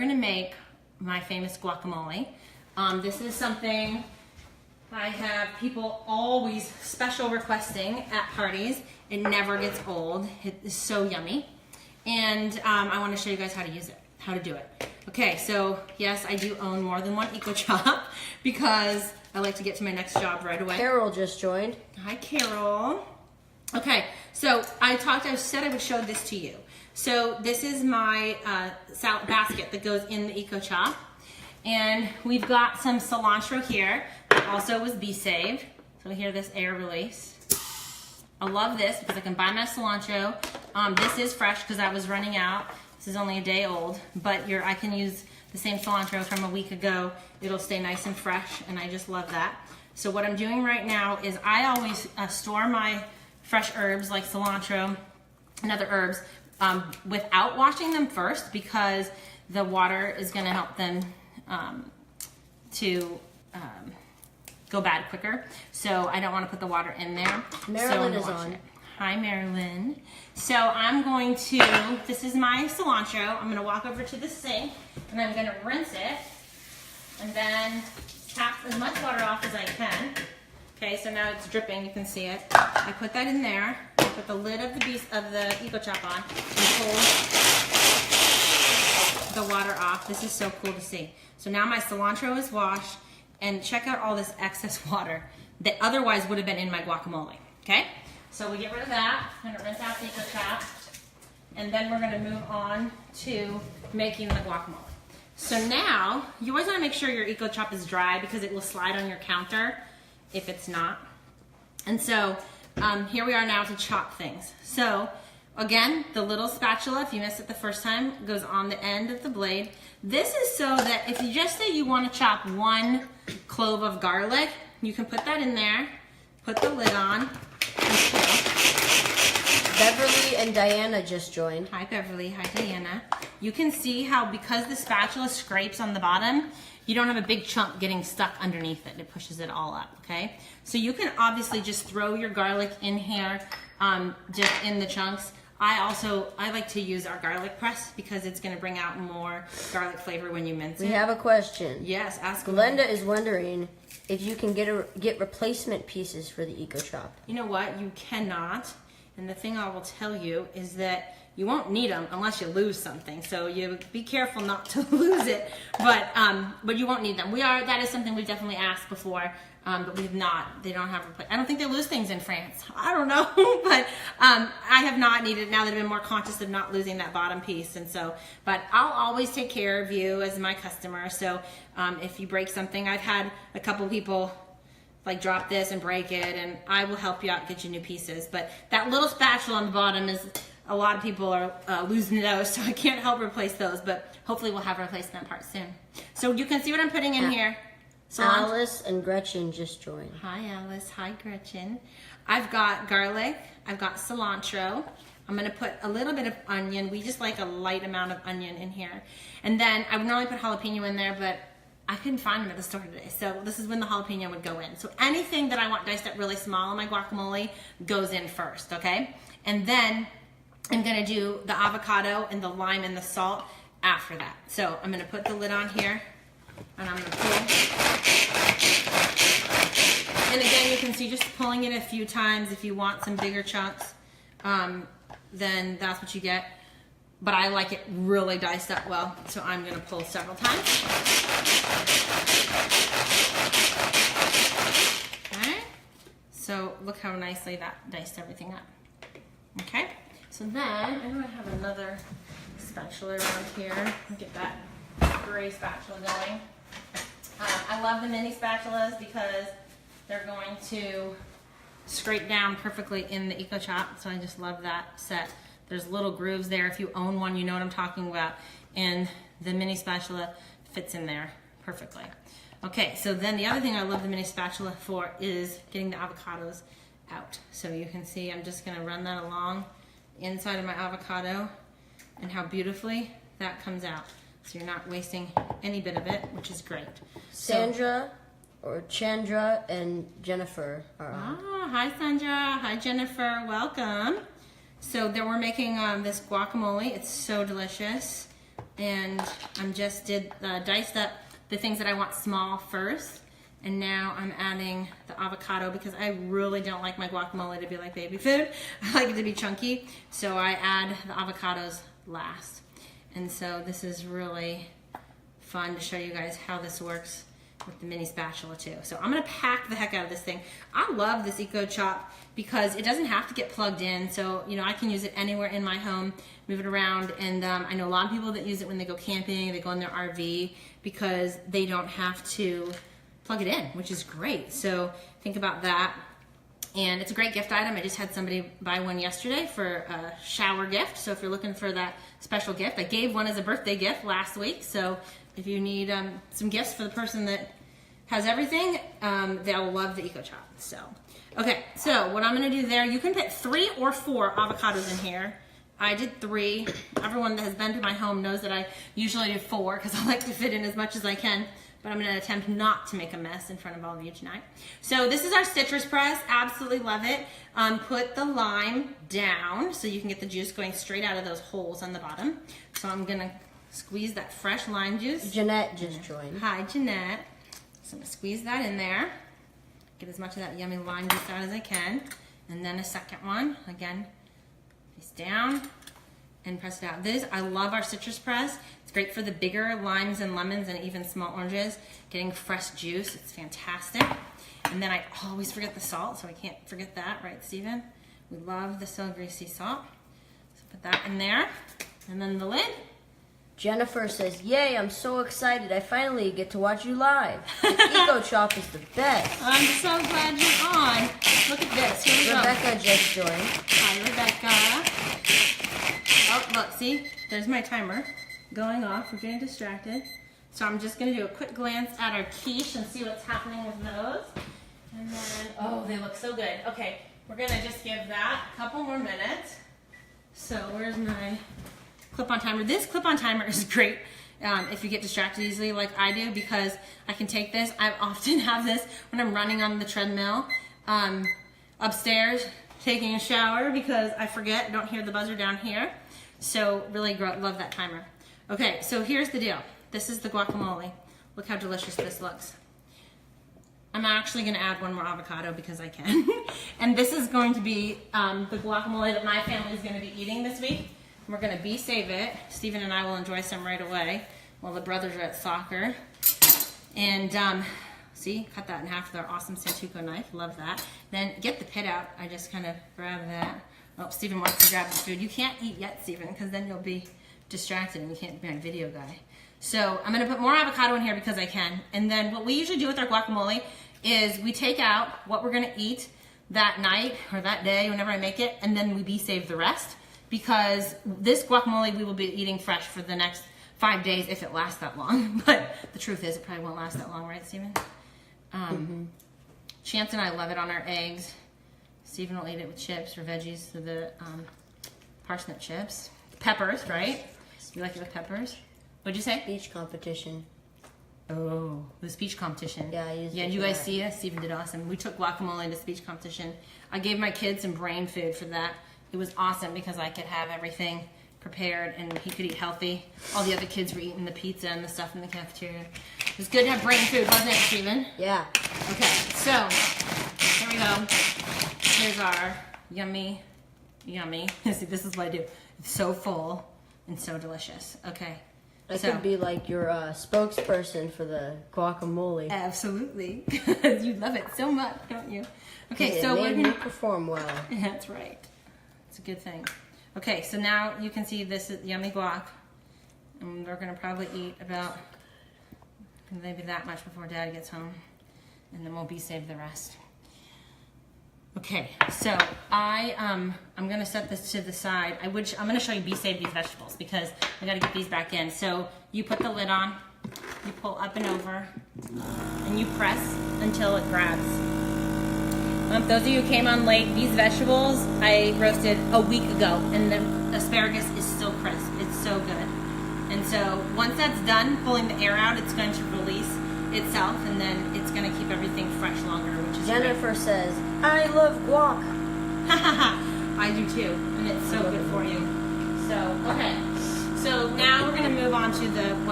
gonna make my famous guacamole. This is something I have people always special requesting at parties. It never gets old. It is so yummy. And I want to show you guys how to use it, how to do it. Okay, so yes, I do own more than one EcoChop because I like to get to my next job right away. Carol just joined. Hi, Carol. Okay, so I said I would show this to you. So this is my salad basket that goes in the EcoChop. And we've got some cilantro here that also was bee saved. So here, this air release. I love this because I can buy my cilantro. This is fresh because I was running out. This is only a day old, but I can use the same cilantro from a week ago. It'll stay nice and fresh, and I just love that. So what I'm doing right now is I always store my fresh herbs like cilantro and other herbs without washing them first because the water is going to help them to go bad quicker. So I don't want to put the water in there. Marilyn is on. It. Hi, Marilyn. So I'm going to, this is my cilantro. I'm going to walk over to the sink and I'm going to rinse it and then tap as much water off as I can. Okay, so now it's dripping. You can see it. I put that in there. I put the lid of the EcoChop on and pull the water off. This is so cool to see. So now my cilantro is washed, and check out all this excess water that otherwise would have been in my guacamole, okay? So we get rid of that. I'm gonna rinse out the EcoChop, and then we're gonna move on to making the guacamole. So now, you always wanna make sure your EcoChop is dry because it will slide on your counter if it's not. And so, here we are now to chop things. So, again, the little spatula, if you missed it the first time, goes on the end of the blade. This is so that if you just say you want to chop 1 clove of garlic, you can put that in there, put the lid on, and pull. Beverly and Diana just joined. Hi, Beverly. Hi, Diana. You can see how because the spatula scrapes on the bottom, you don't have a big chunk getting stuck underneath it. It pushes it all up, okay? So you can obviously just throw your garlic in here, just in the chunks. I like to use our garlic press because it's going to bring out more garlic flavor when you mince it. We have a question. Yes, ask Glenda is wondering if you can get replacement pieces for the EcoChop. You know what? You cannot. And the thing I will tell you is that you won't need them unless you lose something. So you be careful not to lose it. But you won't need them. That is something we've definitely asked before. But we've not. They don't have. I don't think they lose things in France. I don't know, but I have not needed. Now that I've been more conscious of not losing that bottom piece, and so. But I'll always take care of you as my customer. So if you break something, I've had a couple people like drop this and break it, and I will help you out, get you new pieces. But that little spatula on the bottom is. A lot of people are losing those, so I can't help replace those. But hopefully we'll have a replacement part soon. So you can see what I'm putting in here. Alice and Gretchen just joined. Hi, Alice. Hi, Gretchen. I've got garlic. I've got cilantro. I'm going to put a little bit of onion. We just like a light amount of onion in here. And then I would normally put jalapeno in there, but I couldn't find them at the store today. So this is when the jalapeno would go in. So anything that I want diced up really small in my guacamole goes in first, okay? And then I'm going to do the avocado and the lime and the salt after that. So I'm going to put the lid on here. And I'm going to pull. And again, you can see just pulling it a few times. If you want some bigger chunks, then that's what you get. But I like it really diced up well, so I'm going to pull several times. Okay. So look how nicely that diced everything up. Okay. So then, I know I have another spatula around here. I'll get that gray spatula going. I love the mini spatulas because they're going to scrape down perfectly in the EcoChop, so I just love that set. There's little grooves there. If you own one, you know what I'm talking about. And the mini spatula fits in there perfectly. Okay, so then the other thing I love the mini spatula for is getting the avocados out. So you can see I'm just gonna run that along the inside of my avocado and how beautifully that comes out. So you're not wasting any bit of it, which is great. Sandra or Chandra and Jennifer are on. Ah, hi Sandra, hi Jennifer, welcome. So then we're making this guacamole. It's so delicious. and I'm just diced up the things that I want small first. And now I'm adding the avocado because I really don't like my guacamole to be like baby food. I like it to be chunky. So I add the avocados last. And so this is really fun to show you guys how this works with the mini spatula too. So I'm gonna pack the heck out of this thing. I love this Eco Chop because it doesn't have to get plugged in. So, you know, I can use it anywhere in my home, move it around. And I know a lot of people that use it when they go camping, they go in their RV because they don't have to plug it in, which is great. So think about that. And it's a great gift item. I just had somebody buy one yesterday for a shower gift. So if you're looking for that special gift, I gave one as a birthday gift last week. So if you need some gifts for the person that has everything, they'll love the Eco Chop. So, okay, so what I'm gonna do there, you can put 3 or 4 avocados in here. I did 3. Everyone that has been to my home knows that I usually do 4 because I like to fit in as much as I can. But I'm gonna attempt not to make a mess in front of all of you tonight. So this is our citrus press, absolutely love it. Put the lime down so you can get the juice going straight out of those holes on the bottom. So I'm gonna squeeze that fresh lime juice. Jeanette just joined. Hi, Jeanette. So I'm gonna squeeze that in there. Get as much of that yummy lime juice out as I can. And then a second one, again, face down and press it out. I love our citrus press. It's great for the bigger limes and lemons and even small oranges. Getting fresh juice, it's fantastic. And then I always forget the salt, so I can't forget that, right, Steven? We love the so greasy salt. So put that in there. And then the lid. Jennifer says, "Yay, I'm so excited. I finally get to watch you live. The Eco Chop is the best." I'm so glad you're on. Look at this. Here we Rebecca just joined. Hi, Rebecca. Oh, look, see? There's my timer going off. We're getting distracted. So I'm just going to do a quick glance at our quiche and see what's happening with those. And then, oh, they look so good. Okay, we're going to just give that a couple more minutes. So where's my clip-on timer? This clip-on timer is great if you get distracted easily like I do because I can take this. I often have this when I'm running on the treadmill upstairs taking a shower because I forget, don't hear the buzzer down here. So really love that timer. Okay, so here's the deal. This is the guacamole. Look how delicious this looks. I'm actually gonna add one more avocado because I can. And this is going to be the guacamole that my family is gonna be eating this week. We're gonna save it. Stephen and I will enjoy some right away while the brothers are at soccer. And see, cut that in half with our awesome Santuco knife. Love that. Then get the pit out. I just kind of grab that. Oh, Stephen wants to grab the food. You can't eat yet, Stephen, because then you'll be distracted and you can't be my video guy. So I'm gonna put more avocado in here because I can. And then what we usually do with our guacamole is we take out what we're gonna eat that night or that day, whenever I make it, and then we save the rest. Because this guacamole we will be eating fresh for the next 5 days if it lasts that long. But the truth is it probably won't last that long, right, Stephen? Chance and I love it on our eggs. Stephen will eat it with chips or veggies, so the parsnip chips. Peppers, right? You like it with peppers? What'd you say? Speech competition. Oh, the speech competition. Yeah, I used it did for you guys that. see it? Stephen did awesome. We took guacamole to speech competition. I gave my kids some brain food for that. It was awesome because I could have everything prepared and he could eat healthy. All the other kids were eating the pizza and the stuff in the cafeteria. It was good to have brain food, wasn't it, Stephen? Yeah. Okay, so here we go. Here's our yummy. See, this is what I do. It's so full and so delicious. Okay. I could be like your spokesperson for the guacamole. Absolutely. You love it so much, don't you? Okay, It so we're made me gonna perform well. That's right. It's a good thing. Okay, so now you can see this is yummy guac. And we're gonna probably eat about maybe that much before Dad gets home. And then we'll save the rest. Okay, so I'm gonna set this to the side. I'm gonna show you save these vegetables because I gotta get these back in. So you put the lid on, you pull up and over, and you press until it grabs. Those of you who came on late, these vegetables I roasted a week ago, and the asparagus is still crisp. It's so good. And so once that's done, pulling the air out, it's going to release itself, and then it's going to keep everything fresh longer, which is Jennifer says, "I love guac." I do too, and it's so good for you. So, okay. So now we're gonna move on to the what